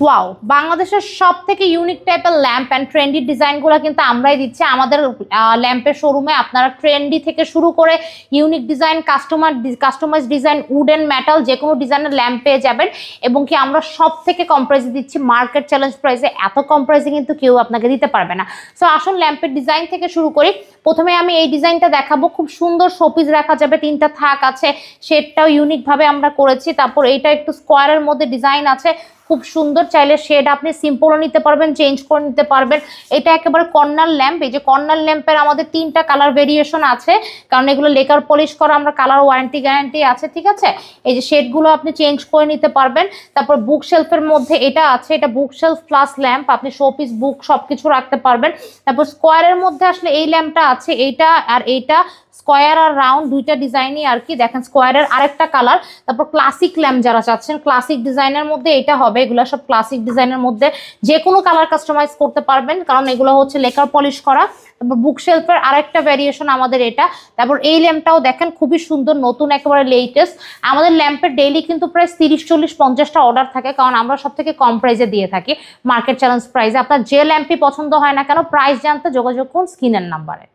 Wow, বাংলাদেশের সব থেকে ইউনিক টাইপের ল্যাম্প অ্যান্ড ট্রেন্ডি ডিজাইনগুলো কিন্তু আমরাই দিচ্ছি আমাদের ল্যাম্পের শোরুমে। আপনারা ট্রেন্ডি থেকে শুরু করে unique design, customize design, wood and metal যে কোনো ডিজাইনের ল্যাম্প পেয়ে যাবেন। এবং কি আমরা সব থেকে কম প্রাইসে দিচ্ছি, মার্কেট চ্যালেঞ্জ প্রাইসে। এত কম প্রাইসে কিন্তু কেউ আপনাকে দিতে পারবে না। সো আসুন ল্যাম্পের ডিজাইন থেকে শুরু করি। প্রথমে আমি এই ডিজাইনটা দেখাবো, খুব সুন্দর শোপিস রাখা যাবে, 3টা থাক আছে, শেডটাও ইউনিক ভাবে আমরা করেছি। তারপর এইটা একটু স্কোয়ারের মধ্যে ডিজাইন আছে, খুব সুন্দর। চাইলে শেড আপনি সিম্পলও নিতে পারবেন, চেঞ্জ করে নিতে পারবেন। এটা একেবারে কর্নার ল্যাম্প। এই যে কর্নার ল্যাম্পের আমাদের 3টা কালার ভেরিয়েশন আছে, কারণ এগুলো লেকার পলিশ করা, আমরা কালার ওয়ারেন্টি গ্যারান্টি আছে, ঠিক আছে। এই যে শেডগুলো আপনি চেঞ্জ করে নিতে পারবেন। তারপর বুক শেলফের মধ্যে এটা আছে, এটা বুক শেলফ প্লাস ল্যাম্প, আপনি শোপিস বুক সবকিছু রাখতে পারবেন। তারপর স্কোয়ারের মধ্যে আসলে এই ল্যাম্পটা আছে, এইটা আর এইটা স্কোয়ার আর রাউন্ড দুইটা ডিজাইনই আর কি। দেখেন স্কোয়ারের আরেকটা কালার। তারপর ক্লাসিক ল্যাম্প যারা চাচ্ছেন, ক্লাসিক ডিজাইনের মধ্যে এটা হবে। এগুলো সব ক্লাসিক ডিজাইনের মধ্যে যে কোনো কালার কাস্টমাইজ করতে পারবেন, কারণ এগুলো হচ্ছে লেকার পলিশ করা। তারপর বুক শেলফের আরেকটা ভ্যারিয়েশন আমাদের এটা। তারপর এই ল্যাম্পটাও দেখেন খুবই সুন্দর, নতুন একেবারে লেটেস্ট। আমাদের ল্যাম্পের ডেইলি কিন্তু প্রায় 30, 40, 50টা অর্ডার থাকে, কারণ আমরা সব থেকে কম প্রাইসে দিয়ে থাকি, মার্কেট চ্যালেঞ্জ প্রাইসে। আপনার যে ল্যাম্পই পছন্দ হয় না কেন, প্রাইস জানতে যোগাযোগ করুন স্ক্রিনের নাম্বারে।